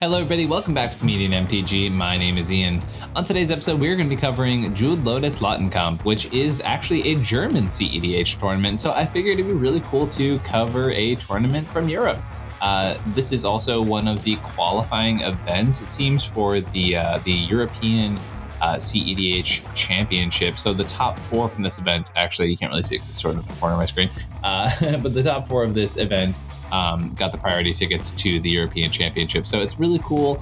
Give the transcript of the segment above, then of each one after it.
Hello everybody, welcome back to Comedian MTG. My name is Ian. On today's episode, we're going to be covering SisatLtin, which is actually a German cEDH tournament, so I figured it'd be really cool to cover a tournament from Europe. This is also one of the qualifying events, it seems, for the European cEDH Championship. So the top four from this event, actually, you can't really see it because it's sort of in the corner of my screen, but the top four of this event got the priority tickets to the European Championship. So it's really cool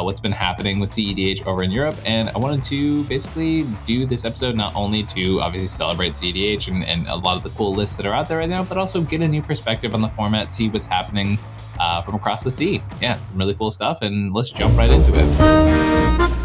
what's been happening with cEDH over in Europe. And I wanted to basically do this episode not only to obviously celebrate cEDH and a lot of the cool lists that are out there right now, but also get a new perspective on the format, see what's happening from across the sea. Yeah, some really cool stuff. And let's jump right into it.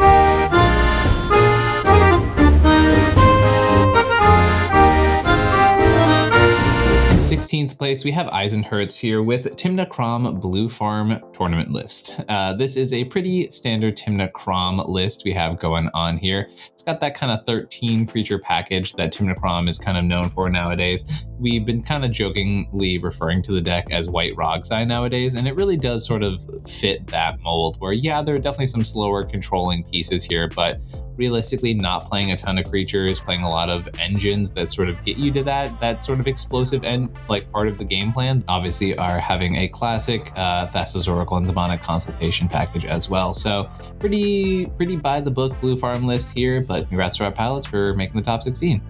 16th place, we have EHerz here with Tymna Kraum Blue Farm Tournament List. This is a pretty standard Tymna Kraum list we have going on here. It's got that kind of 13 creature package that Tymna Kraum is kind of known for nowadays. We've been kind of jokingly referring to the deck as White Roxai nowadays, and it really does sort of fit that mold where, yeah, there are definitely some slower controlling pieces here, but realistically not playing a ton of creatures, playing a lot of engines that sort of get you to that sort of explosive end, like part of the game plan. Obviously are having a classic Thassa's Oracle and Demonic Consultation package as well. So pretty by the book Blue Farm list here, but congrats to our pilots for making the top 16.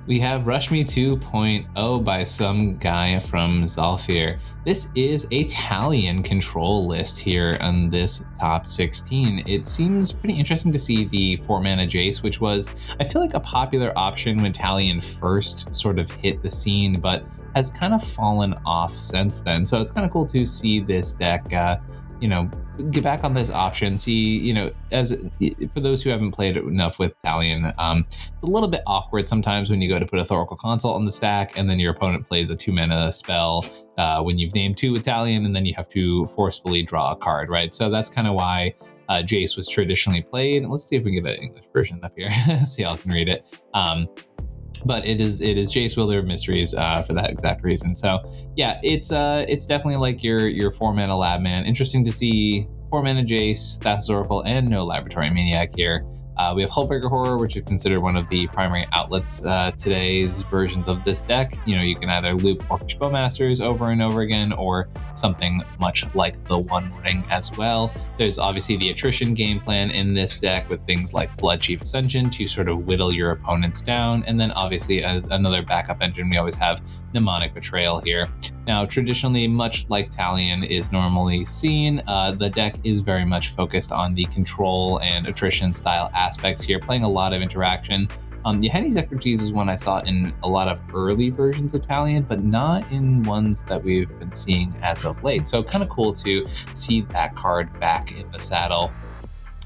We have Rush Me 2.0 by some guy from Zalfir. This is a Talian control list here on this top 16. It seems pretty interesting to see the 4-mana Jace, which was, I feel like, a popular option when Talian first sort of hit the scene, but has kind of fallen off since then. So it's kind of cool to see this deck, get back on this option, see, as for those who haven't played enough with Talian, it's a little bit awkward sometimes when you go to put a Thoracle Consult on the stack and then your opponent plays a 2-mana spell when you've named 2 Italian, and then you have to forcefully draw a card, right? So that's kind of why Jace was traditionally played. Let's see if we can get an English version up here, see how I can read it. But it is Jace Wielder of Mysteries for that exact reason. So yeah, it's definitely like your 4-mana lab man. Interesting to see 4-mana Jace, Thassa's Oracle, and no Laboratory Maniac here. We have Hullbreaker Horror, which is considered one of the primary outlets today's versions of this deck. You can either loop Orcish Bowmasters over and over again, or something much like the One Ring as well. There's obviously the attrition game plan in this deck with things like Bloodchief Ascension to sort of whittle your opponents down. And then obviously as another backup engine, we always have Mnemonic Betrayal here. Now, traditionally, much like Talian is normally seen, the deck is very much focused on the control and attrition style aspects here, playing a lot of interaction. Yahenni's expertise is one I saw in a lot of early versions of Talian, but not in ones that we've been seeing as of late. So kind of cool to see that card back in the saddle.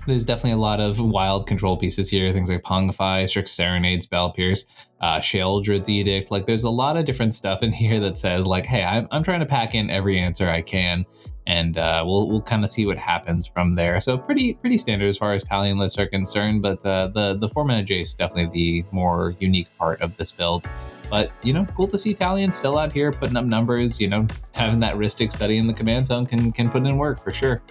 There's definitely a lot of wild control pieces here, things like Pongify, Strix Serenade, Spell Pierce, Sheoldred's Edict. Like, there's a lot of different stuff in here that says, like, hey, I'm trying to pack in every answer I can, and we'll kind of see what happens from there. So pretty standard as far as Talian lists are concerned, but the 4-mana Jace is definitely the more unique part of this build. But, cool to see Talian still out here putting up numbers, having that Rhystic study in the command zone can put in work for sure.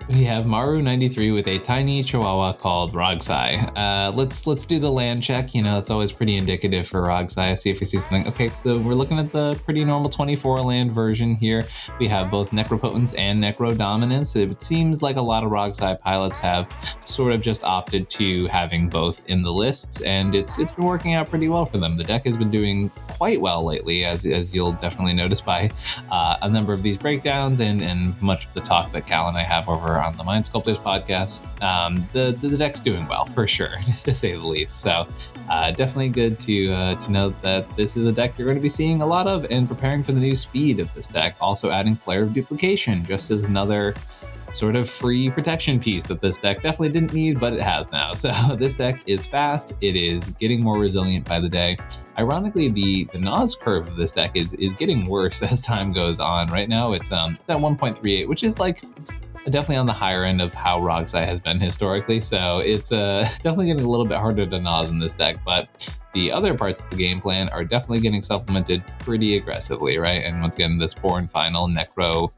We have Maru 93 with a tiny chihuahua called Roxai. Let's do the land check. It's always pretty indicative for Roxai. See if we see something. Okay, so we're looking at the pretty normal 24 land version here. We have both Necropotence and Necro Dominance. It seems like a lot of Roxai pilots have sort of just opted to having both in the lists, and it's been working out pretty well for them. The deck has been doing quite well lately, as you'll definitely notice by a number of these breakdowns and much of the talk that Cal and I have over on the Mind Sculptors podcast. The deck's doing well for sure, to say the least. So definitely good to know that this is a deck you're going to be seeing a lot of, and preparing for the new speed of this deck. Also adding Flare of Duplication just as another sort of free protection piece that this deck definitely didn't need, but it has now. So this deck is fast. It is getting more resilient by the day. Ironically, the NOS curve of this deck is getting worse as time goes on. Right now it's at 1.38, which is like definitely on the higher end of how Roxai has been historically. So it's definitely getting a little bit harder to NOS in this deck, but the other parts of the game plan are definitely getting supplemented pretty aggressively, right? And once again, this Born Final Necro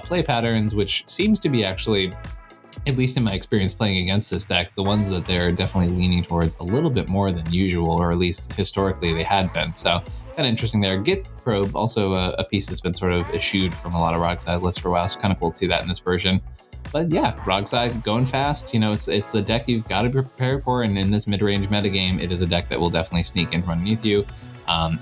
play patterns, which seems to be actually, at least in my experience playing against this deck, the ones that they're definitely leaning towards a little bit more than usual, or at least historically they had been. So kind of interesting there. Git Probe, also a piece that's been sort of eschewed from a lot of Rogside lists for a while, so kind of cool to see that in this version. But yeah, Rogside going fast. It's the deck you've got to be prepared for, and in this mid-range metagame, it is a deck that will definitely sneak in from underneath you.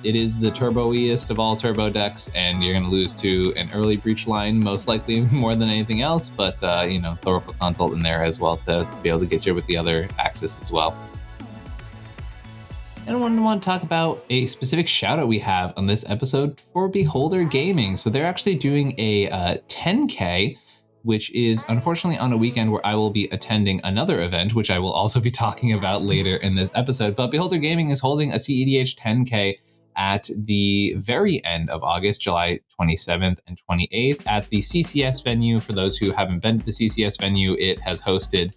It is the turbo-iest of all turbo decks, and you're going to lose to an early breach line, most likely more than anything else, but, Thoracle Consult in there as well to be able to get you with the other axis as well. And I want to talk about a specific shout out we have on this episode for Beholder Gaming. So they're actually doing a 10K, which is unfortunately on a weekend where I will be attending another event, which I will also be talking about later in this episode. But Beholder Gaming is holding a cEDH 10K at the very end of August, July 27th and 28th at the CCS venue. For those who haven't been to the CCS venue, it has hosted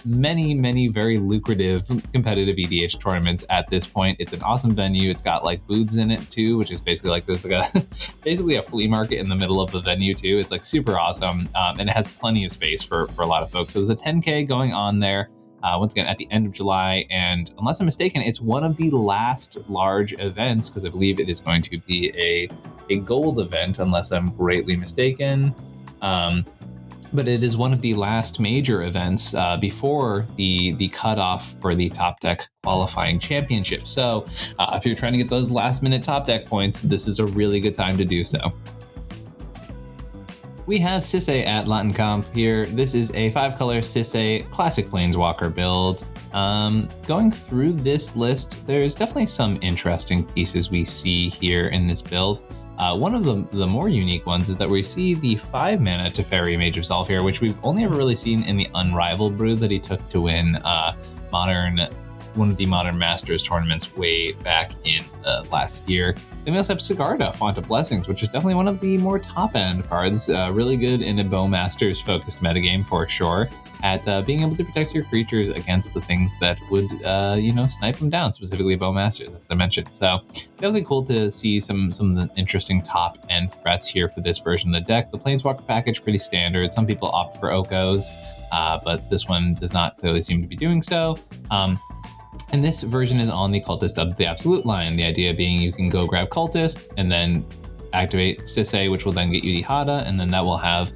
many very lucrative competitive EDH tournaments at this point. It's an awesome venue. It's got like booths in it too, which is basically like there's like basically a flea market in the middle of the venue too. It's like super awesome, and it has plenty of space for a lot of folks. So there's a 10K going on there. Once again, at the end of July, and unless I'm mistaken, it's one of the last large events, because I believe it is going to be a gold event, unless I'm greatly mistaken. But it is one of the last major events before the cutoff for the Top Deck qualifying championship. So if you're trying to get those last minute Top Deck points, this is a really good time to do so. We have Sisay at Latin Comp here. This is a 5-color Sisay classic Planeswalker build. Going through this list, there's definitely some interesting pieces we see here in this build. One of the more unique ones is that we see the 5-mana Teferi Mage of Zhalfir, which we've only ever really seen in the Unrivaled brew that he took to win one of the Modern Masters tournaments way back in last year. Then we also have Sigarda, Font of Blessings, which is definitely one of the more top-end cards. Really good in a Bowmasters focused metagame for sure, at being able to protect your creatures against the things that would, snipe them down, specifically Bowmasters, as I mentioned. So definitely cool to see some of the interesting top-end threats here for this version of the deck. The Planeswalker package, pretty standard. Some people opt for Okos, but this one does not clearly seem to be doing so. And this version is on the Cultist of the Absolute line. The idea being you can go grab Cultist and then activate Sisay, which will then get you the Hada, and then that will have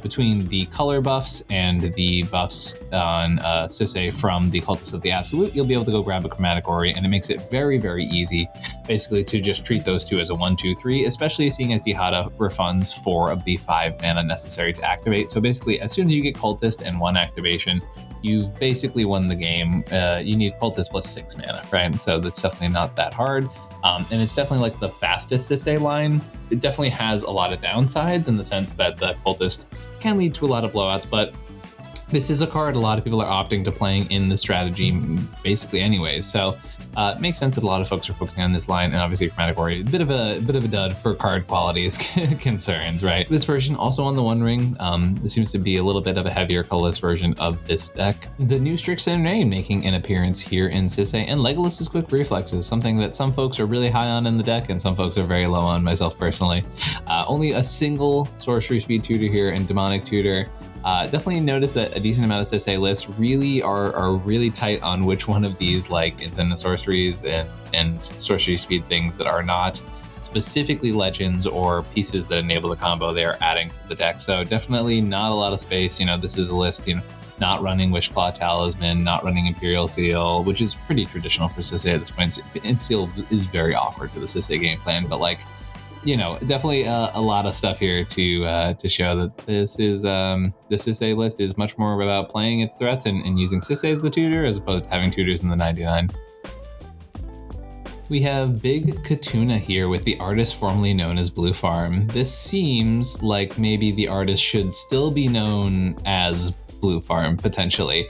between the color buffs and the buffs on Sisay from the Cultist of the Absolute, you'll be able to go grab a Chromatic Ori, and it makes it very easy basically to just treat those two as a 1-2-3, especially seeing as the Hada refunds 4 of the 5 mana necessary to activate. So basically, as soon as you get Cultist and 1 activation, you've basically won the game. You need Cultist plus 6 mana, right? So that's definitely not that hard. And it's definitely like the fastest Sisay line. It definitely has a lot of downsides in the sense that the Cultist can lead to a lot of blowouts, but this is a card a lot of people are opting to playing in the strategy basically anyways. So it makes sense that a lot of folks are focusing on this line, and obviously Chromatic Ori, a bit of a dud for card quality is concerns, right? This version also on the One Ring. This seems to be a little bit of a heavier colorless version of this deck. The new Strixhaven Rain making an appearance here in Sisay, and Legolas's Quick Reflexes, something that some folks are really high on in the deck and some folks are very low on, myself personally. Only a single Sorcery Speed tutor here and Demonic Tutor. Definitely notice that a decent amount of Sisay lists really are really tight on which one of these like instant sorceries and sorcery speed things that are not specifically legends or pieces that enable the combo they are adding to the deck. So definitely not a lot of space. This is a list, not running Wishclaw Talisman, not running Imperial Seal, which is pretty traditional for Sisay at this point. Imperial Seal is very awkward for the Sisay game plan, but definitely a lot of stuff here to show that this is the Sisay list is much more about playing its threats and using Sisay as the tutor as opposed to having tutors in the 99. We have BigKatuna here with the artist formerly known as Blue Farm. This seems like maybe the artist should still be known as Blue Farm, potentially.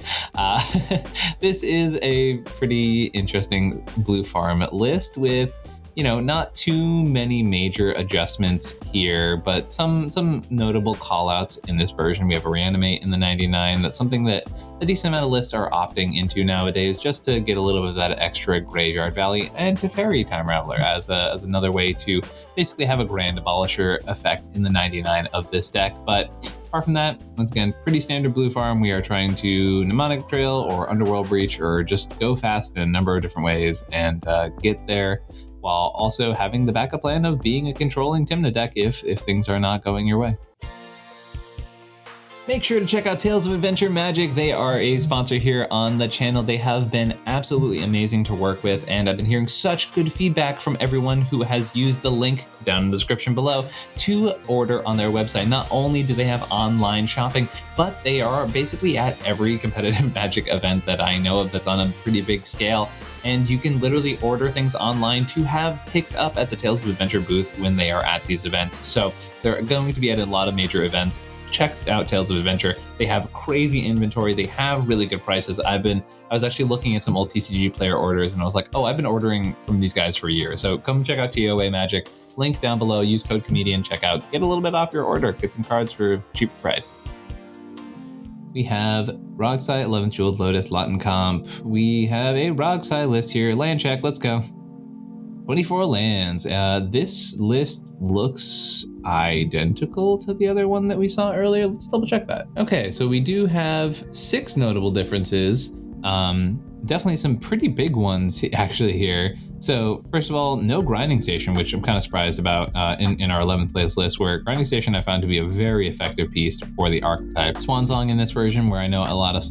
This is a pretty interesting Blue Farm list with not too many major adjustments here, but some notable callouts in this version. We have a Reanimate in the 99. That's something that a decent amount of lists are opting into nowadays, just to get a little bit of that extra Graveyard Valley, and Teferi Time Raveler as another way to basically have a Grand Abolisher effect in the 99 of this deck. But apart from that, once again, pretty standard blue farm. We are trying to Mnemonic Trail or Underworld Breach, or just go fast in a number of different ways and get there, while also having the backup plan of being a controlling Tymna deck if things are not going your way. Make sure to check out Tales of Adventure Magic. They are a sponsor here on the channel. They have been absolutely amazing to work with, and I've been hearing such good feedback from everyone who has used the link down in the description below to order on their website. Not only do they have online shopping, but they are basically at every competitive Magic event that I know of that's on a pretty big scale. And you can literally order things online to have picked up at the Tales of Adventure booth when they are at these events. So they're going to be at a lot of major events. Check out Tales of Adventure. They have crazy inventory. They have really good prices. I was actually looking at some old TCG player orders, and I was like, oh, I've been ordering from these guys for years. So come check out TOA Magic. Link down below. Use code Comedian. Check out. Get a little bit off your order. Get some cards for a cheaper price. We have Roxai, 11th Jeweled Lotus, Lawton Comp. We have a Roxai list here. Land check. Let's go. 24 lands. This list looks identical to the other one that we saw earlier. Let's double check that. Okay, so we do have 6 notable differences. Definitely some pretty big ones actually here. So first of all, no Grinding Station, which I'm kind of surprised about in our 11th place list, where Grinding Station I found to be a very effective piece for the archetype. Swansong in this version, where I know a lot of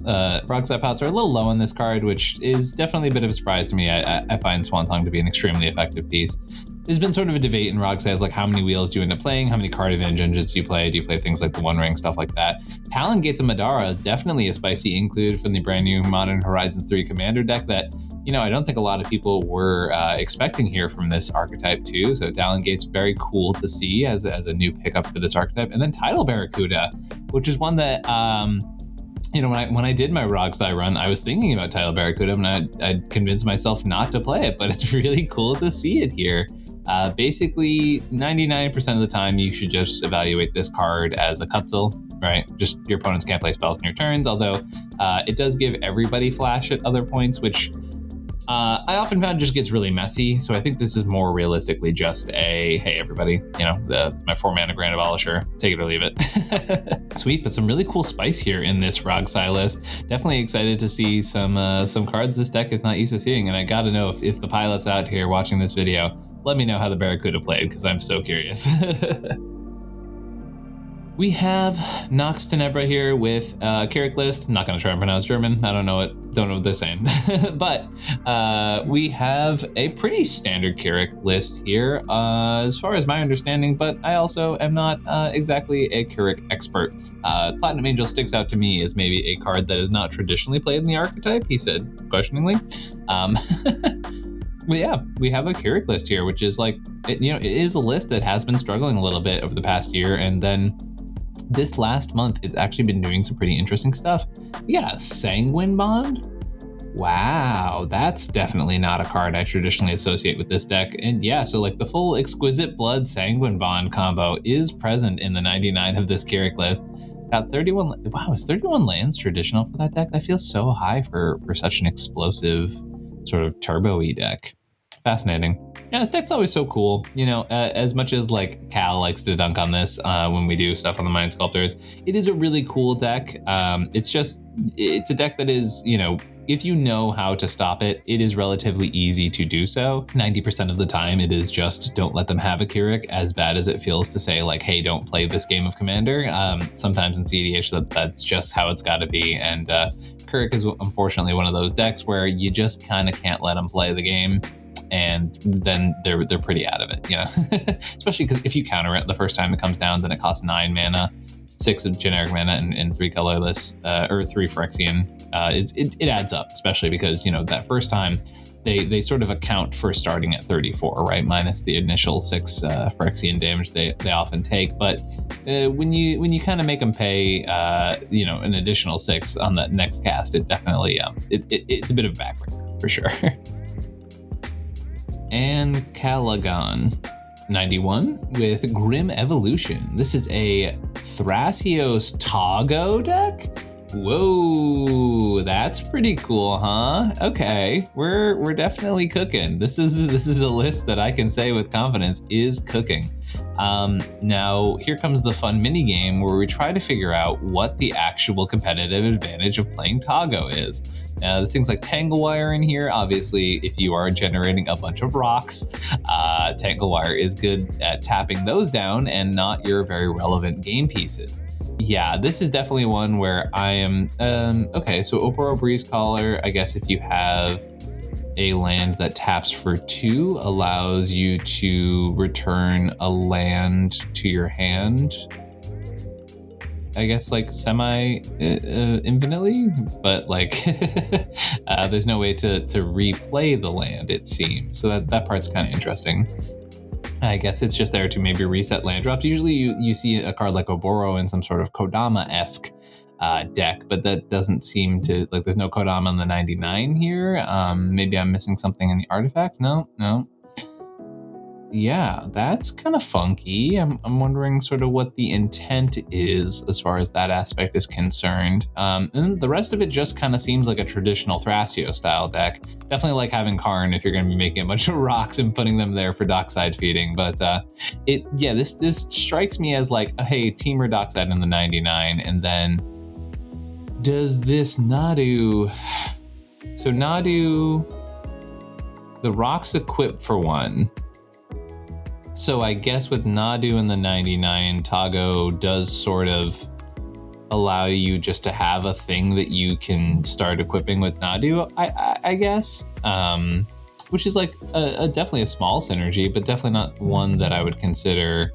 Roxai pots are a little low on this card, which is definitely a bit of a surprise to me. I find Swansong to be an extremely effective piece. There's been sort of a debate in Roxai, like how many wheels do you end up playing? How many card advantage engines do you play? Do you play things like the One Ring, stuff like that? Talon Gates of Madara, definitely a spicy include from the brand new Modern Horizons 3 Commander deck that, I don't think a lot of people were expecting here from this archetype too. So Talon Gates, very cool to see as a new pickup for this archetype. And then Tidal Barracuda, which is one that, when I did my Roxai run, I was thinking about Tidal Barracuda, and I convinced myself not to play it, but it's really cool to see it here. Basically, 99% of the time, you should just evaluate this card as a Cutzel, right? Just your opponents can't play spells in your turns, although it does give everybody flash at other points, which I often found just gets really messy. So I think this is more realistically just a, hey, everybody, it's my 4-mana Grand Abolisher, take it or leave it. Sweet, but some really cool spice here in this Roxai list. Definitely excited to see some cards this deck is not used to seeing, and I gotta know if the pilot's out here watching this video, let me know how the Barracuda played, because I'm so curious. We have Noxtbra here with Carrick list. I'm not going to try and pronounce German. I don't know what they're saying. But we have a pretty standard Carrick list here, as far as my understanding, but I also am not exactly a Carrick expert. Platinum Angel sticks out to me as maybe a card that is not traditionally played in the archetype, he said questioningly. Well, yeah, we have a Carrick list here, which is it is a list that has been struggling a little bit over the past year, and then this last month it's actually been doing some pretty interesting stuff. We got a Sanguine Bond. Wow, that's definitely not a card I traditionally associate with this deck. And yeah, so the full Exquisite Blood Sanguine Bond combo is present in the 99 of this Carrick list. Got 31. Wow, is 31 lands traditional for that deck? That feels so high for such an explosive sort of turbo-y deck. Fascinating. Yeah, this deck's always so cool. As much as Cal likes to dunk on this when we do stuff on the Mind Sculptors, it is a really cool deck. It's a deck that is, if you know how to stop it, it is relatively easy to do so. 90% of the time, it is just don't let them have a Carrick, as bad as it feels to say hey, don't play this game of Commander. Sometimes in cEDH, that's just how it's got to be. And Carrick is unfortunately one of those decks where you just kind of can't let them play the game, and then they're pretty out of it, especially because if you counter it the first time it comes down, then it costs 9 mana, 6 of generic mana, and 3 colorless, or 3 Phyrexian. It adds up, especially because that first time they sort of account for starting at 34, right, minus the initial 6 Phyrexian damage they often take. But when you kind of make them pay an additional 6 on that next cast, it definitely it's a bit of a backbreaker for sure. and Calagan. 91 with Grim Evolution. This is a Thrasios Tago deck? Whoa, that's pretty cool, huh? Okay, we're definitely cooking. This is a list that I can say with confidence is cooking. Now here comes the fun mini game where we try to figure out what the actual competitive advantage of playing Tago is. Now there's things like Tanglewire in here. Obviously, if you are generating a bunch of rocks, Tanglewire is good at tapping those down and not your very relevant game pieces. Yeah, this is definitely one where I am, okay, so Oporo Breeze Caller, I guess if you have a land that taps for 2, allows you to return a land to your hand, I guess like infinitely, but like there's no way to replay the land, it seems. So that part's kind of interesting. I guess it's just there to maybe reset land drops. Usually you see a card like Oboro in some sort of Kodama-esque deck, but that doesn't seem to, like, there's no Kodama in the 99 here. Maybe I'm missing something in the artifacts. No. Yeah, that's kind of funky. I'm wondering sort of what the intent is as far as that aspect is concerned. And the rest of it just kind of seems like a traditional Thrasio style deck. Definitely like having Karn if you're going to be making a bunch of rocks and putting them there for dockside feeding. But this strikes me as like, hey, Teamer dockside in the 99, and then does this Nadu? So Nadu, the rocks equip for 1. So I guess with Nadu in the 99, Tago does sort of allow you just to have a thing that you can start equipping with Nadu, I guess, which is like definitely a small synergy, but definitely not one that I would consider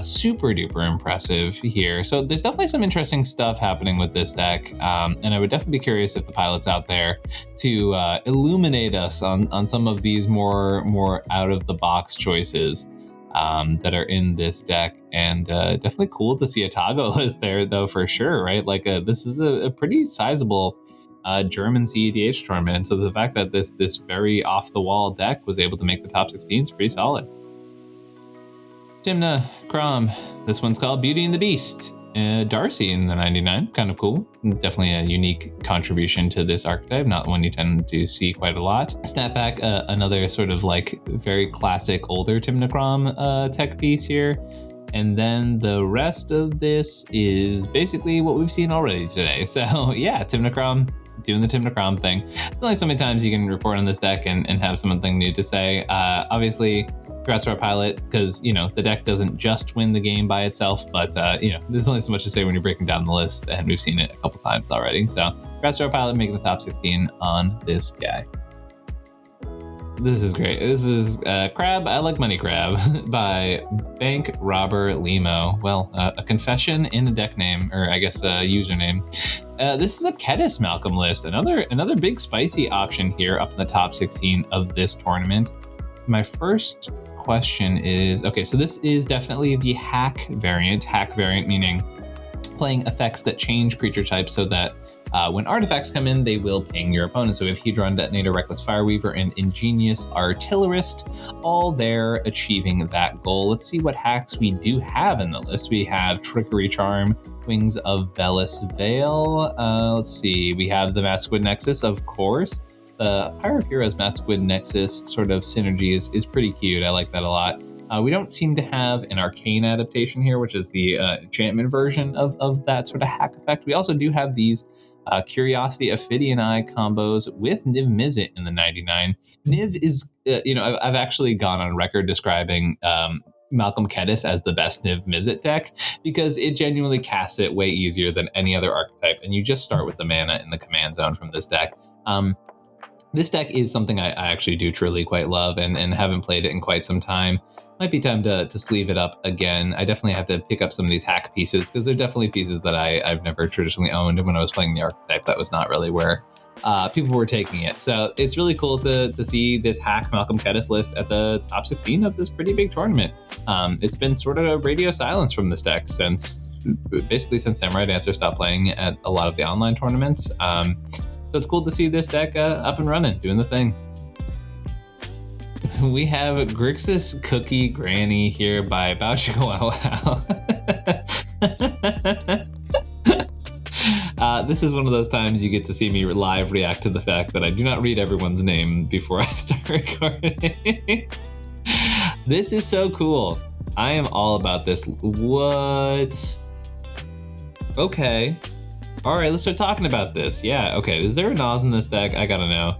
super duper impressive here. So there's definitely some interesting stuff happening with this deck, and I would definitely be curious if the pilot's out there to illuminate us on some of these more out of the box choices that are in this deck. And definitely cool to see a Tago list there, though, for sure, right? Like this is a pretty sizable German cEDH tournament, so the fact that this very off the wall deck was able to make the top 16 is pretty solid. Timna, Crom, this one's called Beauty and the Beast. Darcy in the 99, kind of cool. Definitely a unique contribution to this archetype, not one you tend to see quite a lot. Snapback, another sort of like very classic older Timnacrom tech piece here. And then the rest of this is basically what we've seen already today. So yeah, Timnacrom doing the Timnacrom thing. There's only so many times you can report on this deck and have something new to say. Obviously, congrats to our pilot, because, you know, the deck doesn't just win the game by itself, but, you know, there's only so much to say when you're breaking down the list, and we've seen it a couple times already. So congrats to our pilot making the top 16 on this guy. This is great. This is Crab, I Like Money Crab by Bank Robber Limo. Well, a confession in a deck name, or I guess a username. This is a Kedis Malcolm list. Another big spicy option here up in the top 16 of this tournament. My first question is, okay, so this is definitely the hack variant meaning playing effects that change creature types so that when artifacts come in, they will ping your opponent. So we have Hedron Detonator, Reckless Fireweaver, and Ingenious Artillerist, all there achieving that goal. Let's see what hacks we do have in the list. We have Trickery Charm, Wings of Velis Veil. Let's see, we have the Maskwood Nexus, of course. The Pyre of Heroes Maskwood Nexus sort of synergy is pretty cute. I like that a lot. We don't seem to have an Arcane adaptation here, which is the enchantment version of that sort of hack effect. We also do have these Curiosity Ophidian Eye combos with Niv Mizzet in the 99. Niv is, I've actually gone on record describing Malcolm Kedis as the best Niv Mizzet deck because it genuinely casts it way easier than any other archetype, and you just start with the mana in the command zone from this deck. This deck is something I actually do truly quite love and haven't played it in quite some time. Might be time to sleeve it up again. I definitely have to pick up some of these hack pieces because they're definitely pieces that I've never traditionally owned. And when I was playing the archetype, that was not really where people were taking it. So it's really cool to see this hack Malcolm Kedis list at the top 16 of this pretty big tournament. It's been sort of a radio silence from this deck since Samurai Dancer stopped playing at a lot of the online tournaments. So it's cool to see this deck up and running, doing the thing. we have Grixis Cookie Granny here by BowChickaWowWow. This is one of those times you get to see me live react to the fact that I do not read everyone's name before I start recording. This is so cool. I am all about this. What? Okay. All right, let's start talking about this. Yeah, okay. Is there a Nas in this deck? I gotta know.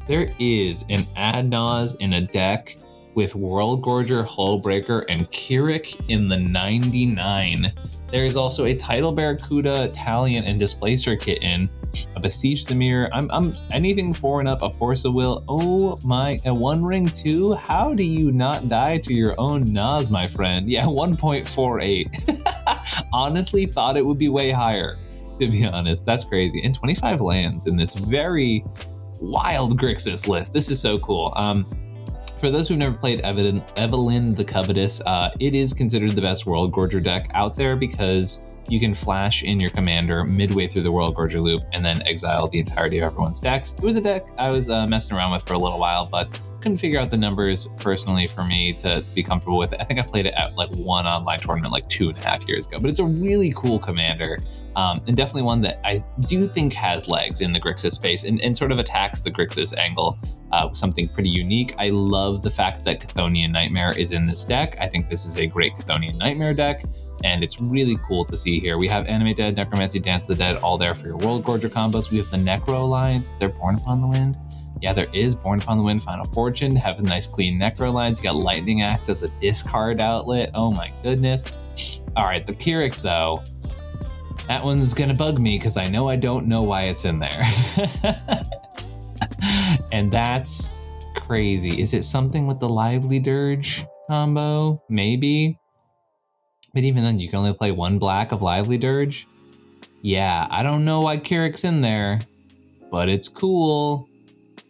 There is an Ad Nas in a deck with World Gorger, Hullbreaker, and Keurig in the 99. There is also a Tidal Barracuda, Talian, and Displacer Kitten, a Beseech the Mirror. I'm anything 4 and up, a Force of Will. Oh my, a One Ring 2? How do you not die to your own Nas, my friend? Yeah, 1.48. Honestly, thought it would be way higher, to be honest. That's crazy. And 25 lands in this very wild Grixis list. This is so cool. For those who've never played Evelyn the Covetous, it is considered the best World Gorger deck out there because you can flash in your commander midway through the World Gorger loop and then exile the entirety of everyone's decks. It was a deck I was messing around with for a little while, but couldn't figure out the numbers personally for me to be comfortable with it. I think I played it at like one online tournament like 2.5 years ago, but it's a really cool commander, and definitely one that I do think has legs in the Grixis space and sort of attacks the Grixis angle with something pretty unique. I love the fact that Chthonian Nightmare is in this deck. I think this is a great Chthonian Nightmare deck, and it's really cool to see here. We have Animate Dead, Necromancy, Dance of the Dead, all there for your World Gorger combos. We have the Necro Alliance. They're Born Upon the Wind. Yeah, there is Born Upon the Wind, Final Fortune. Have a nice clean Necro lines. You got Lightning Axe as a discard outlet. Oh my goodness. All right, the Keurig though, that one's gonna bug me because I don't know why it's in there. And that's crazy. Is it something with the Lively Dirge combo? Maybe. But even then, you can only play 1 black of Lively Dirge. Yeah, I don't know why Keurig's in there, but it's cool.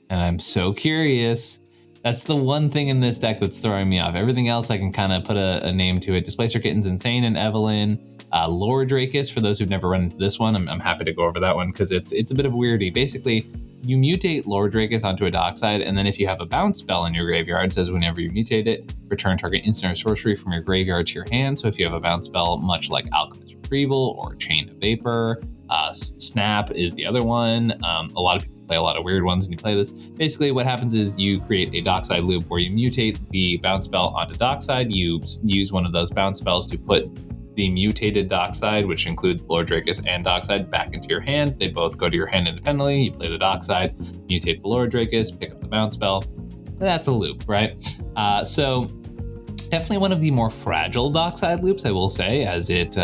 And I'm so curious. That's the one thing in this deck that's throwing me off. Everything else I can kind of put a name to it. Displacer Kitten's insane and Evelyn. Lore Dracus, for those who've never run into this one, I'm happy to go over that one because it's a bit of a weirdie. Basically, you mutate Lore Dracus onto a dockside, and then if you have a bounce spell in your graveyard, it says whenever you mutate it, return target instant or sorcery from your graveyard to your hand. So if you have a bounce spell, much like Alchemist Retrieval or Chain of Vapor, Snap is the other one. A lot of people play a lot of weird ones when you play this. Basically, what happens is you create a dockside loop where you mutate the bounce spell onto dockside. You use one of those bounce spells to put the mutated dockside, which includes Lord Dracus and dockside, back into your hand. They both go to your hand independently. You play the dockside, mutate the Lord Dracus, pick up the bounce spell. That's a loop, right? So definitely one of the more fragile dockside loops, I will say, as it,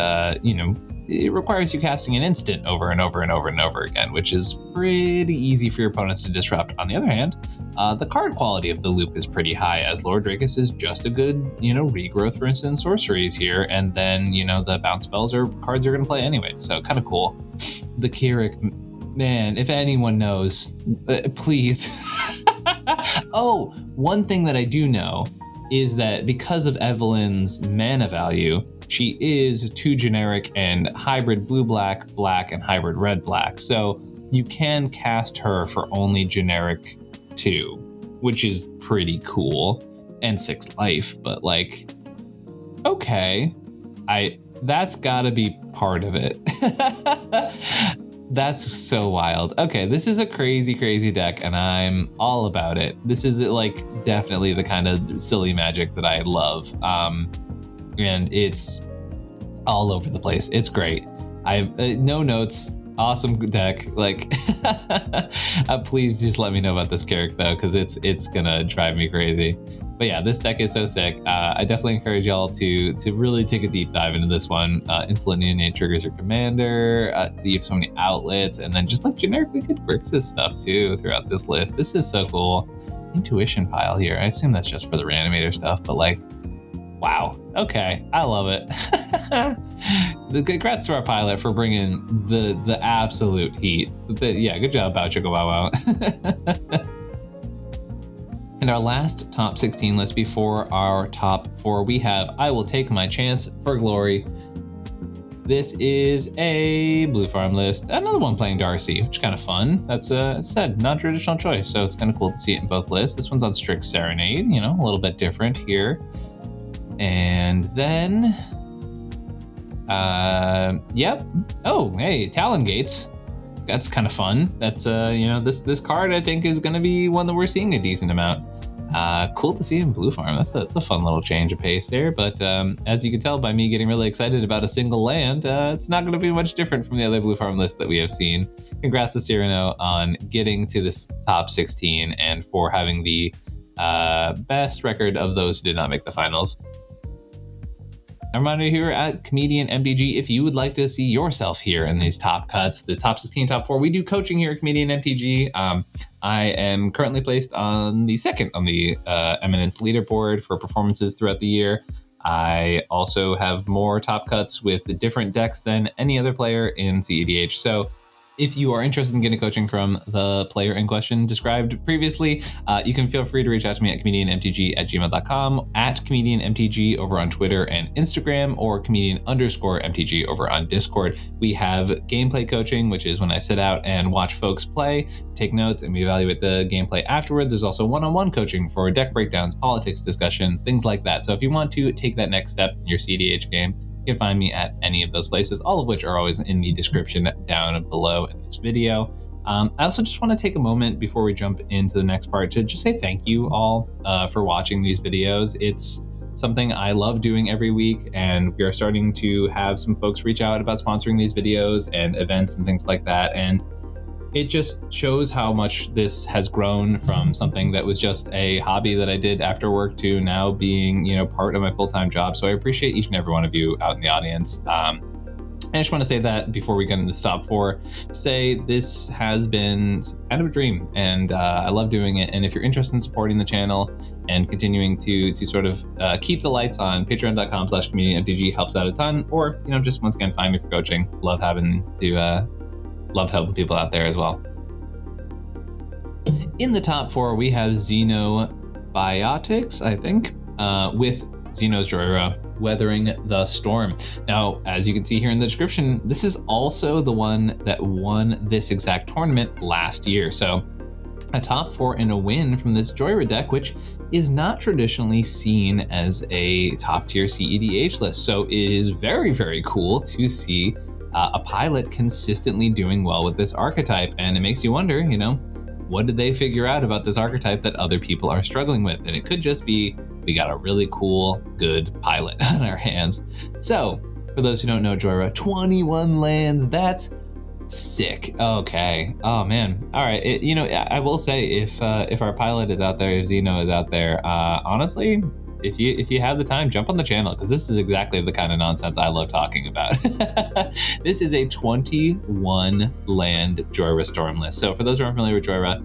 it requires you casting an instant over and over and over and over again, which is pretty easy for your opponents to disrupt. On the other hand, the card quality of the loop is pretty high, as Lord Dracus is just a good, regrowth for instant sorceries here, and then, the bounce spells are cards you're going to play anyway, so kind of cool. The Keurig, man, if anyone knows, please. Oh, one thing that I do know is that because of Evelyn's mana value, she is 2 generic and hybrid blue-black, black, and hybrid red-black. So you can cast her for only generic 2, which is pretty cool, and 6 life, but okay. That's gotta be part of it. That's so wild. Okay, this is a crazy, crazy deck, and I'm all about it. This is definitely the kind of silly magic that I love. And it's all over the place. It's great. I have no notes. Awesome deck. Please just let me know about this character though, because it's gonna drive me crazy. But yeah, this deck is so sick. I definitely encourage y'all to really take a deep dive into this one. Insolent Neonate triggers your commander. You have so many outlets, and then just generically good Grixis stuff too throughout this list. This is so cool. Intuition pile here. I assume that's just for the reanimator stuff, but wow. Okay, I love it. Congrats to our pilot for bringing the absolute heat. Yeah, good job, BowChickaWowWow. And our last top 16 list before our top 4, we have I Will Take My Chance for Glory. This is a blue farm list. Another one playing Darcy, which is kind of fun. That's said, non-traditional choice, so it's kind of cool to see it in both lists. This one's on Strict Serenade, you know, a little bit different here. And then, yep. Oh, hey, Talon Gates. That's kind of fun. That's, you know, this card I think is going to be one that we're seeing a decent amount. Cool to see in blue farm. That's a fun little change of pace there. But as you can tell by me getting really excited about a single land, it's not going to be much different from the other blue farm list that we have seen. Congrats to Cyrano on getting to this top 16 and for having the best record of those who did not make the finals. A reminder here at Comedian MTG, if you would like to see yourself here in these top cuts, this top 16, top 4, we do coaching here at Comedian MTG. I am currently placed on the second on the Eminence leaderboard for performances throughout the year. I also have more top cuts with different decks than any other player in cEDH. So if you are interested in getting coaching from the player in question described previously, you can feel free to reach out to me at comedianmtg@gmail.com, at comedianmtg over on Twitter and Instagram, or comedian_mtg over on Discord. We have gameplay coaching, which is when I sit out and watch folks play, take notes, and we evaluate the gameplay afterwards. There's also one-on-one coaching for deck breakdowns, politics discussions, things like that. So if you want to take that next step in your cEDH game, you can find me at any of those places, all of which are always in the description down below in this video. I also just want to take a moment before we jump into the next part to just say thank you all for watching these videos. It's something I love doing every week, and we are starting to have some folks reach out about sponsoring these videos and events and things like that. And it just shows how much this has grown from something that was just a hobby that I did after work to now being, you know, part of my full-time job. So I appreciate each and every one of you out in the audience. I just want to say that before we get into stop 4, say this has been kind of a dream, and I love doing it. And if you're interested in supporting the channel and continuing to sort of keep the lights on, patreon.com/comedianmtg helps out a ton. Or, you know, just once again, find me for coaching. Love helping people out there as well. In the top 4, we have Zeno Biotics, I think, with Zeno's Joyra, Weathering the Storm. Now, as you can see here in the description, this is also the one that won this exact tournament last year. So a top 4 and a win from this Joyra deck, which is not traditionally seen as a top tier cEDH list. So it is very, very cool to see a pilot consistently doing well with this archetype. And it makes you wonder, you know, what did they figure out about this archetype that other people are struggling with? And it could just be, we got a really cool, good pilot on our hands. So for those who don't know Joyra, 21 lands, that's sick. Okay. Oh man. All right. You know, I will say if our pilot is out there, if Zeno is out there, honestly, if you have the time, jump on the channel, because this is exactly the kind of nonsense I love talking about. This is a 21 land Joyra Storm list. So for those who aren't familiar with Joyra,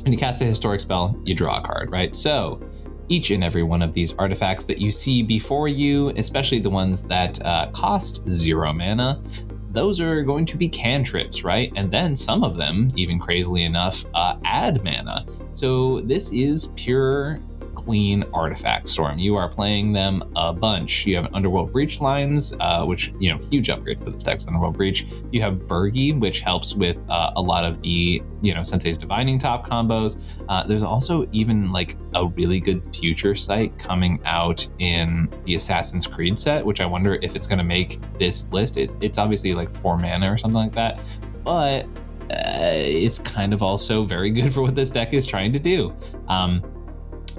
when you cast a historic spell, you draw a card, right? So each and every one of these artifacts that you see before you, especially the ones that cost 0 mana, those are going to be cantrips, right? And then some of them, even crazily enough, add mana. So this is pure clean artifact storm. You are playing them a bunch. You have Underworld Breach lines, which, you know, huge upgrade for this deck is Underworld Breach. You have Burgi, which helps with a lot of the, you know, Sensei's Divining Top combos. There's also even like a really good future sight coming out in the Assassin's Creed set, which I wonder if it's going to make this list. It's obviously like 4 mana or something like that, but it's kind of also very good for what this deck is trying to do.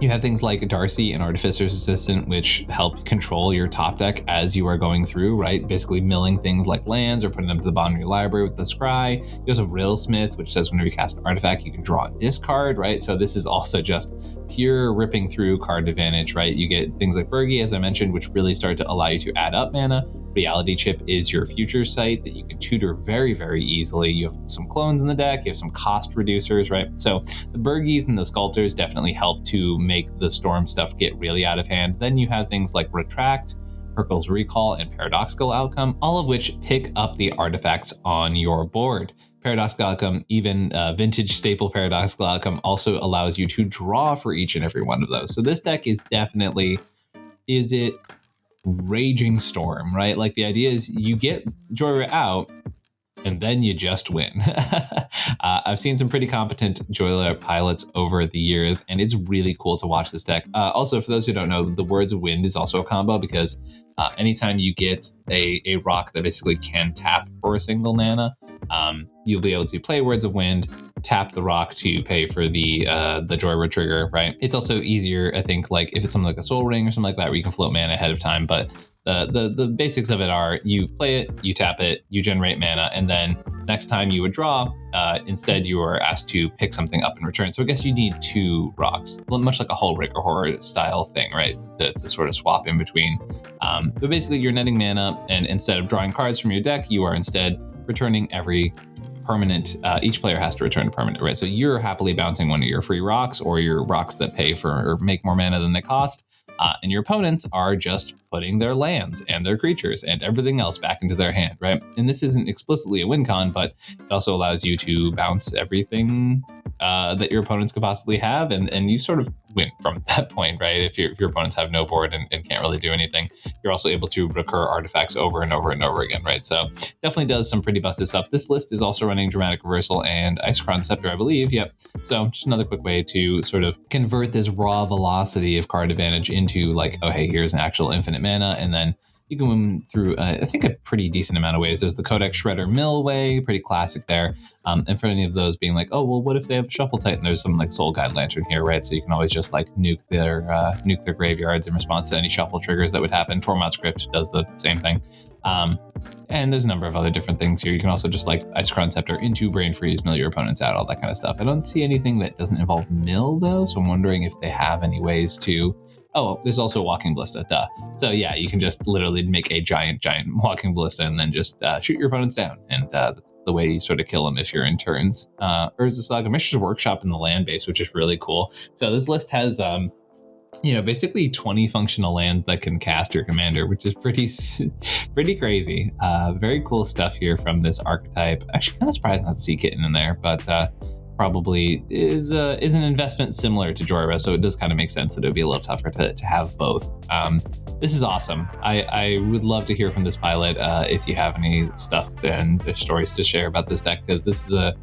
You have things like Darcy and Artificer's Assistant, which help control your top deck as you are going through, right? Basically milling things like lands or putting them to the bottom of your library with the Scry. You also have Riddlesmith, which says whenever you cast an artifact, you can draw and discard, right? So this is also just pure ripping through card advantage, right? You get things like Burgi, as I mentioned, which really start to allow you to add up mana. Reality Chip is your future sight that you can tutor very, very easily. You have some clones in the deck, you have some cost reducers, right? So the Burgis and the Sculptors definitely help to make the Storm stuff get really out of hand. Then you have things like Retract, Hercule's Recall, and Paradoxical Outcome, all of which pick up the artifacts on your board. Paradoxical Outcome, even vintage staple Paradoxical Outcome, also allows you to draw for each and every one of those. So this deck is definitely, is it raging storm, right? Like the idea is you get Joyra out and then you just win. I've seen some pretty competent Joyra pilots over the years, and it's really cool to watch this deck. Also, for those who don't know, the Words of Wind is also a combo because anytime you get a rock that basically can tap for a single mana, you'll be able to play Words of Wind, tap the rock to pay for the Joyra trigger, right? It's also easier, I think, like if it's something like a Soul Ring or something like that, where you can float mana ahead of time, but the basics of it are you play it, you tap it, you generate mana, and then next time you would draw, instead you are asked to pick something up in return. So I guess you need 2 rocks, much like a Hull Rig or Horror style thing, right? To sort of swap in between. But basically you're netting mana, and instead of drawing cards from your deck, you are instead returning every permanent. Each player has to return a permanent, right? So you're happily bouncing one of your free rocks or your rocks that pay for or make more mana than they cost. And your opponents are just putting their lands and their creatures and everything else back into their hand, right? And this isn't explicitly a win con, but it also allows you to bounce everything that your opponents could possibly have, and you sort of win from that point, right? If your opponents have no board and can't really do anything, you're also able to recur artifacts over and over and over again, right? So definitely does some pretty busted stuff. This list is also running Dramatic Reversal and Isochron Scepter, I believe. Yep. So just another quick way to sort of convert this raw velocity of card advantage into like, oh, hey, here's an actual infinite mana, and then you can win through, I think, a pretty decent amount of ways. There's the Codex Shredder Mill way, pretty classic there. And for any of those being like, oh, well, what if they have Shuffle Titan? There's some like Soul Guide Lantern here, right? So you can always just like nuke their graveyards in response to any shuffle triggers that would happen. Tormod's Crypt does the same thing. And there's a number of other different things here. You can also just like Isochron Scepter into Brain Freeze, mill your opponents out, all that kind of stuff. I don't see anything that doesn't involve mill though, so I'm wondering if they have any ways to. Oh, there's also a Walking Ballista, duh. So yeah, you can just literally make a giant Walking Ballista and then just shoot your opponents down. And that's the way you sort of kill them if you're in turns. Urza Saga, Mishra's Workshop in the land base, which is really cool. So this list has, basically 20 functional lands that can cast your commander, which is pretty crazy. Very cool stuff here from this archetype. Actually, kind of surprised not to see Kitten in there, but probably is an investment similar to Joyra, so it does kind of make sense that it would be a little tougher to have both. This is awesome. I would love to hear from this pilot if you have any stuff and stories to share about this deck, because this is a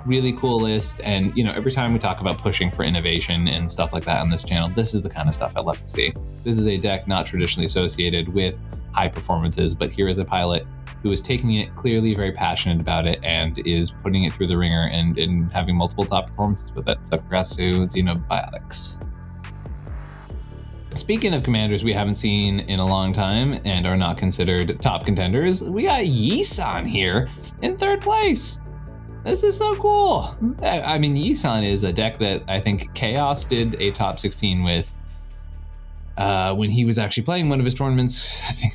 really cool list, and every time we talk about pushing for innovation and stuff like that on this channel, this is the kind of stuff I love to see. This is a deck not traditionally associated with high performances, but here is a pilot who is taking it, clearly very passionate about it, and is putting it through the ringer and having multiple top performances with it. So congrats to Xenobiotics. Speaking of commanders we haven't seen in a long time and are not considered top contenders, we got Yisan here in 3rd place. This is so cool. I mean, Yisan is a deck that I think Chaos did a top 16 with when he was actually playing one of his tournaments, I think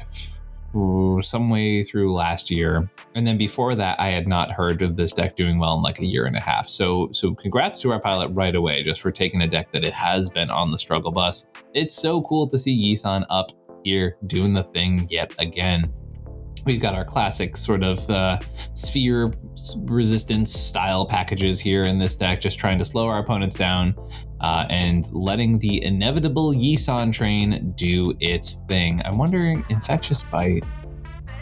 some way through last year. And then before that, I had not heard of this deck doing well in like a year and a half. So congrats to our pilot right away, just for taking a deck that it has been on the struggle bus. It's so cool to see Yisan up here doing the thing yet again. We've got our classic sort of sphere resistance style packages here in this deck, just trying to slow our opponents down and letting the inevitable Yisan train do its thing. I'm wondering, Infectious Bite.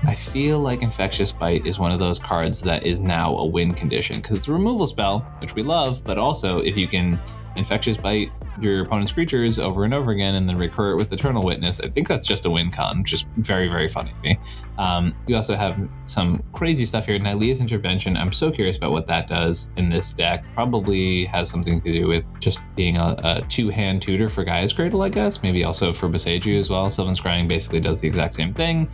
I feel like Infectious Bite is one of those cards that is now a win condition, because it's a removal spell, which we love, but also if you can Infectious Bite your opponent's creatures over and over again and then recur it with Eternal Witness, I think that's just a win con, which is very, very funny to me. We also have some crazy stuff here. Nylea's Intervention, I'm so curious about what that does in this deck. Probably has something to do with just being a 2-hand tutor for Gaia's Cradle, I guess. Maybe also for Boseiju as well. Sylvan Scrying basically does the exact same thing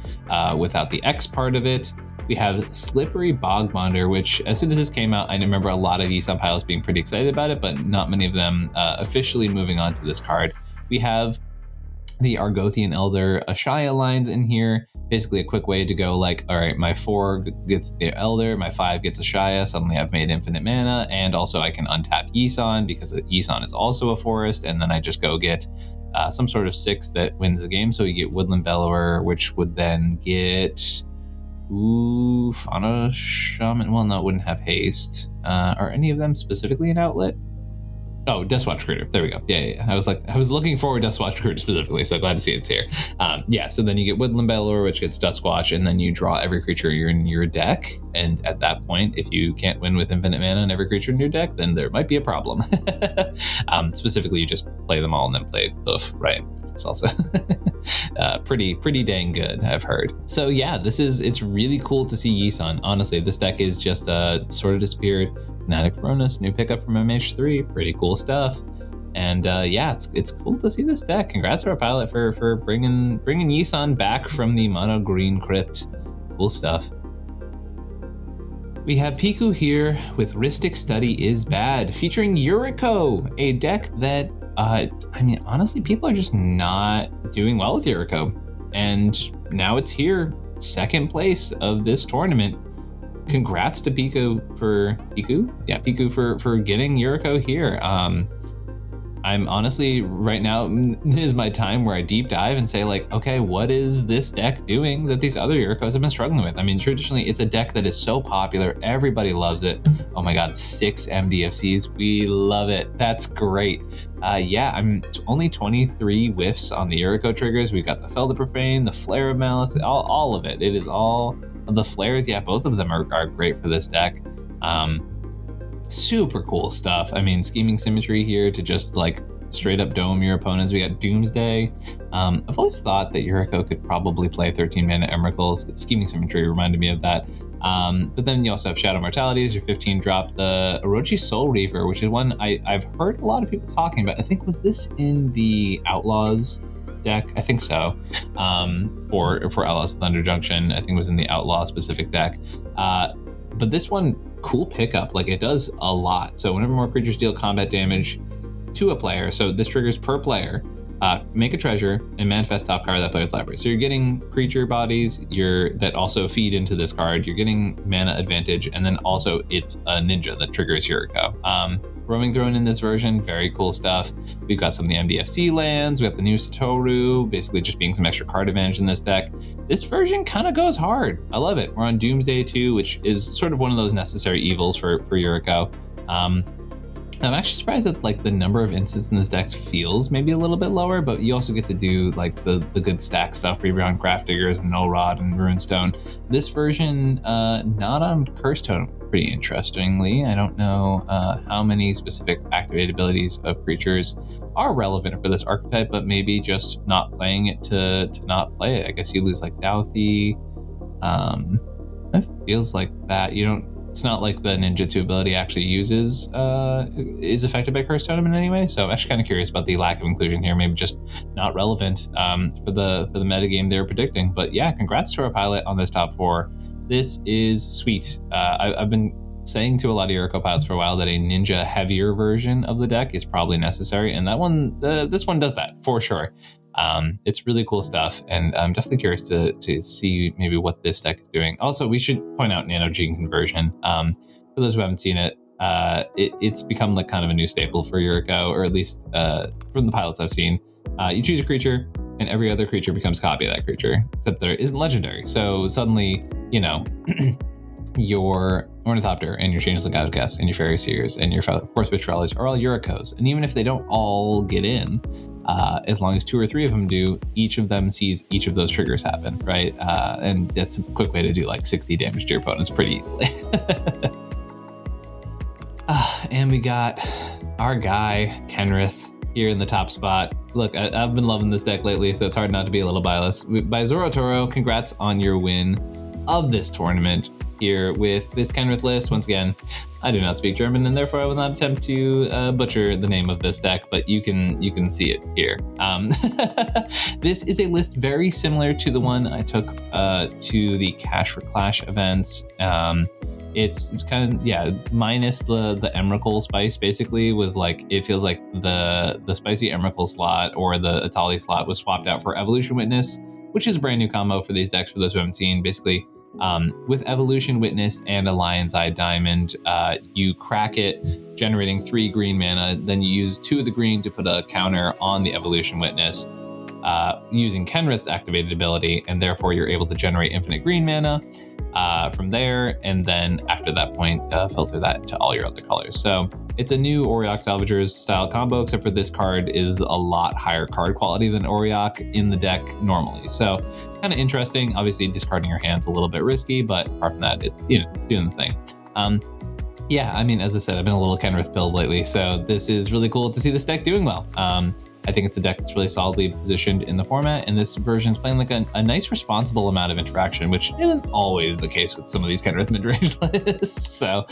without the X part of it. We have Slippery Bogmonder, which as soon as this came out, I remember a lot of Yisan pilots being pretty excited about it, but not many of them officially moving on to this card. We have the Argothian Elder Ashaya lines in here. Basically a quick way to go like, all right, my 4 gets the Elder, my 5 gets Ashaya, suddenly I've made infinite mana, and also I can untap Yisan because Yisan is also a forest, and then I just go get some sort of 6 that wins the game. So you get Woodland Bellower, which would then get... Fauna Shaman. Well, no, it wouldn't have haste. Are any of them specifically an outlet? Oh, Dustwatch Recruiter. There we go. Yeah. I was looking for Dustwatch Recruiter specifically, so glad to see it's here. Yeah, so then you get Woodland Bellower, which gets Duskwatch, and then you draw every creature you're in your deck. And at that point, if you can't win with infinite mana on every creature in your deck, then there might be a problem. Specifically, you just play them all and then play Hoof, right? It's also pretty dang good, I've heard. So yeah, it's really cool to see Yisan. Honestly, this deck is just sort of disappeared. Fnatic Coronas, new pickup from MH3, pretty cool stuff. And yeah, it's cool to see this deck. Congrats to our pilot for bringing Yisan back from the mono green crypt. Cool stuff. We have Piku here with Rhystic Study is Bad, featuring Yuriko, a deck that I mean, honestly, people are just not doing well with Yuriko. And now it's here, second place of this tournament. Congrats to Piku for getting Yuriko here. I'm honestly, right now is my time where I deep dive and say like, okay, what is this deck doing that these other Yurikos have been struggling with? I mean, traditionally it's a deck that is so popular. Everybody loves it. Oh my God, 6 MDFCs. We love it. That's great. Yeah, I'm only 23 whiffs on the Yuriko triggers. We've got the Fel the Profane, the Flare of Malice, all of it. It is all of the flares. Yeah, both of them are great for this deck. Super cool stuff. I mean, Scheming Symmetry here to just like straight up dome your opponents. We got Doomsday. I've always thought that Yuriko could probably play 13 mana Emeralds. Scheming Symmetry reminded me of that. But then you also have Shadow Mortality as your 15 drop. The Orochi Soul Reaver, which is one I've heard a lot of people talking about. I think, was this in the Outlaws deck? I think so. For Outlaws Thunder Junction, I think it was in the Outlaw specific deck. But this one, cool pickup. Like, it does a lot. So whenever more creatures deal combat damage to a player, so this triggers per player, make a treasure and manifest top card of that player's library. So you're getting creature bodies that also feed into this card. You're getting mana advantage, and then also it's a ninja that triggers Yuriko. Roaming Throne in this version, very cool stuff. We've got some of the MDFC lands. We got the new Satoru, basically just being some extra card advantage in this deck. This version kind of goes hard. I love it. We're on Doomsday too, which is sort of one of those necessary evils for Yuriko. I'm actually surprised that like the number of instances in this deck feels maybe a little bit lower, but you also get to do like the good stack stuff, Rebound, Craft Diggers, and Null Rod, and Runestone. This version, not on Curse Totem, pretty interestingly. I don't know how many specific activated abilities of creatures are relevant for this archetype, but maybe just not playing it to not play it. I guess you lose like Douthie. It feels like that. It's not like the ninjutsu ability actually is affected by Curse Totem in any way. So I'm actually kind of curious about the lack of inclusion here. Maybe just not relevant for the metagame they were predicting. But yeah, congrats to our pilot on this top 4. This is sweet. I've been saying to a lot of Yuriko pilots for a while that a ninja heavier version of the deck is probably necessary, and this one does that for sure. It's really cool stuff, and I'm definitely curious to see maybe what this deck is doing. Also, we should point out Nano Gene Conversion. For those who haven't seen it, it's become like kind of a new staple for Yuriko, or at least from the pilots I've seen. You choose a creature, and every other creature becomes a copy of that creature, except that it isn't legendary. So suddenly, your Ornithopter and your Changeling Outcast and your Fairy Seers and your Force Witch Rallies are all Yurikos. And even if they don't all get in, as long as 2 or 3 of them do, each of them sees each of those triggers happen, right? And that's a quick way to do like 60 damage to your opponents pretty easily. And we got our guy, Kenrith, here in the top spot. Look, I've been loving this deck lately, so it's hard not to be a little biased. By Zorotoro, congrats on your win of this tournament here with this Kenrith list. Once again, I do not speak German, and therefore I will not attempt to butcher the name of this deck, but you can see it here. This is a list very similar to the one I took to the Cash for Clash events. It's kind of, yeah, minus the Emrakul spice. Basically was like, it feels like the spicy Emrakul slot or the Atali slot was swapped out for Evolution Witness, which is a brand new combo for these decks for those who haven't seen. Basically, with Evolution Witness and a Lion's Eye Diamond, you crack it, generating 3 green mana. Then you use 2 of the green to put a counter on the Evolution Witness using Kenrith's activated ability, and therefore you're able to generate infinite green mana from there. And then after that point, filter that to all your other colors. So It's a new Auriok Salvagers style combo, except for this card is a lot higher card quality than Auriok in the deck normally. So kind of interesting. Obviously discarding your hand's a little bit risky, but apart from that, it's, you know, doing the thing. Yeah, I mean, as I said, I've been a little Kenrith build lately, so this is really cool to see this deck doing well. I think it's a deck that's really solidly positioned in the format, and this version is playing like a nice, responsible amount of interaction, which isn't always the case with some of these Kenrith mid-range lists. So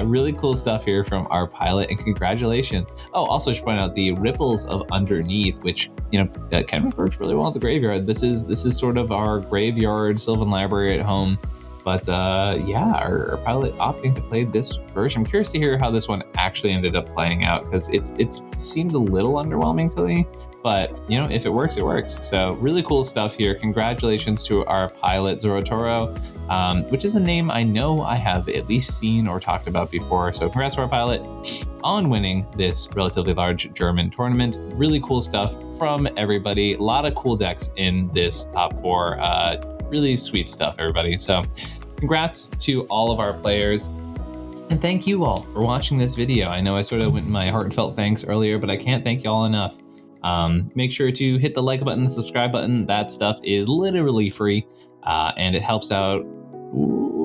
really cool stuff here from our pilot, and congratulations. Oh, also I should point out the Ripples of Underneath, which, you know, Kenrith works really well at the graveyard. This is sort of our graveyard Sylvan Library at home. But yeah, our pilot opting to play this version. I'm curious to hear how this one actually ended up playing out, because it seems a little underwhelming to me, but you know, if it works, it works. So really cool stuff here. Congratulations to our pilot Zorotoro, which is a name I know I have at least seen or talked about before. So congrats to our pilot on winning this relatively large German tournament. Really cool stuff from everybody. A lot of cool decks in this top 4. Really sweet stuff, everybody. So congrats to all of our players, and thank you all for watching this video. I know I sort of went in my heartfelt thanks earlier, but I can't thank you all enough. Make sure to hit the like button, the subscribe button. That stuff is literally free, and it helps out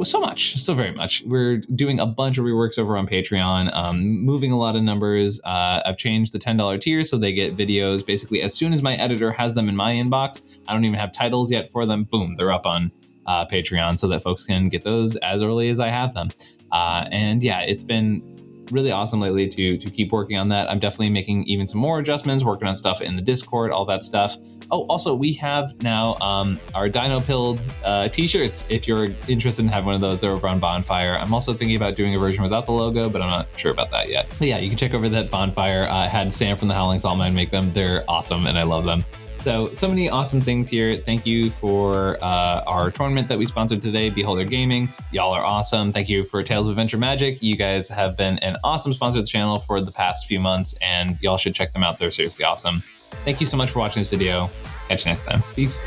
so much, so very much. We're doing a bunch of reworks over on Patreon, moving a lot of numbers. I've changed the $10 tier so they get videos basically as soon as my editor has them in my inbox. I don't even have titles yet for them. Boom, they're up on Patreon so that folks can get those as early as I have them. And yeah, it's been really awesome lately to keep working on that. I'm definitely making even some more adjustments, working on stuff in the Discord, all that stuff. Oh, also we have now our Dino Pilled t-shirts. If you're interested in having one of those, they're over on Bonfire. I'm also thinking about doing a version without the logo, but I'm not sure about that yet. But yeah, you can check over that Bonfire. I had Sam from the Howling Saltmine make them. They're awesome and I love them. So many awesome things here. Thank you for our tournament that we sponsored today, Beholder Gaming. Y'all are awesome. Thank you for Tales of Adventure Magic. You guys have been an awesome sponsor of the channel for the past few months, and y'all should check them out. They're seriously awesome. Thank you so much for watching this video. Catch you next time. Peace.